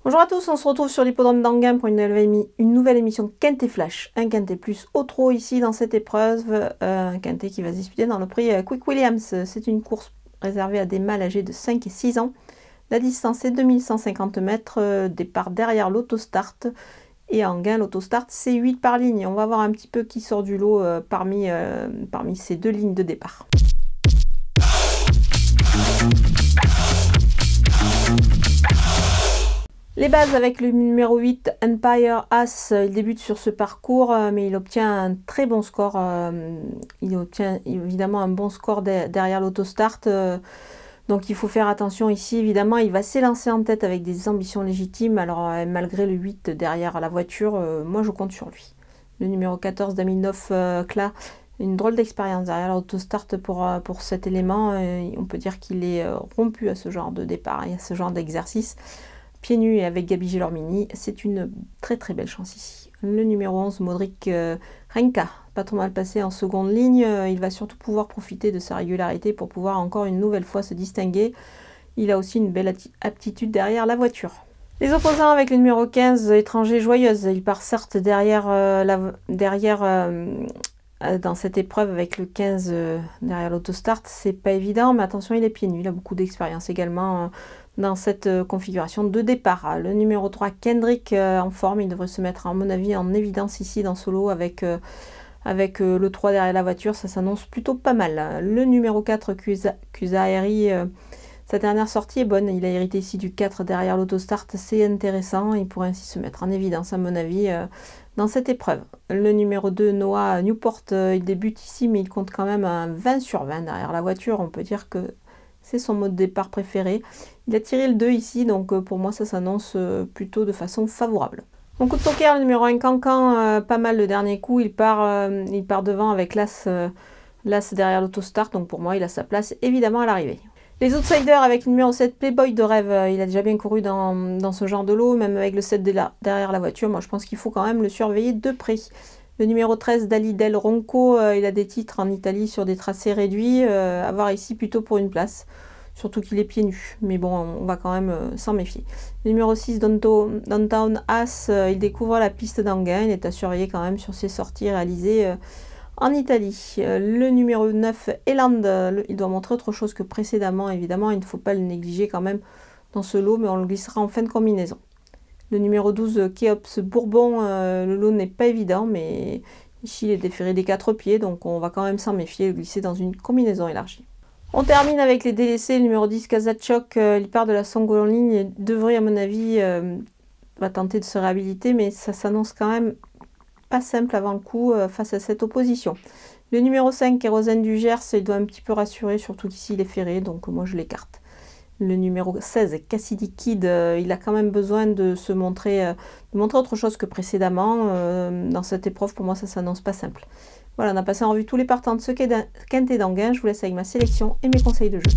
Bonjour à tous, on se retrouve sur l'hippodrome d'Anguin pour une nouvelle émission Quintet Flash. Un Quintet Plus au trot ici dans cette épreuve, un Quintet qui va se disputer dans le prix Quick Williams. C'est une course réservée à des mâles âgés de 5 et 6 ans. La distance est 2150 mètres, départ derrière l'autostart. Et à Anguin, l'autostart c'est 8 par ligne. On va voir un petit peu qui sort du lot parmi ces deux lignes de départ. Les bases avec le numéro 8, Empire As, il débute sur ce parcours, mais il obtient un très bon score. Il obtient évidemment un bon score derrière l'autostart. Donc il faut faire attention ici. Évidemment, il va s'élancer en tête avec des ambitions légitimes. Alors malgré le 8 derrière la voiture, moi je compte sur lui. Le numéro 14, Daminov Kla, une drôle d'expérience derrière l'autostart pour cet élément. On peut dire qu'il est rompu à ce genre de départ et à ce genre d'exercice. Pieds nus et avec Gabi Gelormini, c'est une très très belle chance ici. Le numéro 11, Modric Renka, pas trop mal passé en seconde ligne. Il va surtout pouvoir profiter de sa régularité pour pouvoir encore une nouvelle fois se distinguer. Il a aussi une belle aptitude derrière la voiture. Les opposants avec le numéro 15, Étranger Joyeuse. Il part certes derrière, dans cette épreuve avec le 15 derrière l'autostart. C'est pas évident, mais attention, il est pieds nus. Il a beaucoup d'expérience également dans cette configuration de départ. Le numéro 3, Kendrick, en forme, il devrait se mettre à mon avis en évidence ici dans ce lot avec le 3 derrière la voiture, ça s'annonce plutôt pas mal. Le numéro 4, Kusaheri, sa dernière sortie est bonne, il a hérité ici du 4 derrière l'autostart, c'est intéressant, il pourrait ainsi se mettre en évidence à mon avis dans cette épreuve. Le numéro 2, Noah Newport, il débute ici mais il compte quand même un 20 sur 20 derrière la voiture, on peut dire que c'est son mode de départ préféré. Il a tiré le 2 ici, donc pour moi ça s'annonce plutôt de façon favorable. Mon coup de poker, le numéro 1, Cancan, pas mal le dernier coup, il part devant avec l'As derrière l'autostart, donc pour moi il a sa place évidemment à l'arrivée. Les outsiders avec le numéro 7, Playboy de rêve, il a déjà bien couru dans ce genre de lot, même avec le 7 derrière la voiture, moi je pense qu'il faut quand même le surveiller de près. Le numéro 13, Dali Del Ronco, il a des titres en Italie sur des tracés réduits, à voir ici plutôt pour une place. Surtout qu'il est pieds nus, mais bon, on va quand même s'en méfier. Le numéro 6, Downtown As, il découvre la piste d'Anguin, il est à surveiller quand même sur ses sorties réalisées en Italie. Le numéro 9, Eland, il doit montrer autre chose que précédemment, évidemment, il ne faut pas le négliger quand même dans ce lot, mais on le glissera en fin de combinaison. Le numéro 12, Keops Bourbon, le lot n'est pas évident, mais ici il est déféré des 4 pieds, donc on va quand même s'en méfier, le glisser dans une combinaison élargie. On termine avec les délaissés, le numéro 10, Kazachok, il part de la seconde ligne, et devrait à mon avis, va tenter de se réhabiliter, mais ça s'annonce quand même pas simple avant le coup face à cette opposition. Le numéro 5, Kérosène du Gers, il doit un petit peu rassurer, surtout qu'ici il est ferré, donc moi je l'écarte. Le numéro 16, Cassidy Kid, il a quand même besoin de se montrer, autre chose que précédemment. Dans cette épreuve, pour moi, ça s'annonce pas simple. Voilà, on a passé en revue tous les partants de ce Quintet d'Anguin. Je vous laisse avec ma sélection et mes conseils de jeu.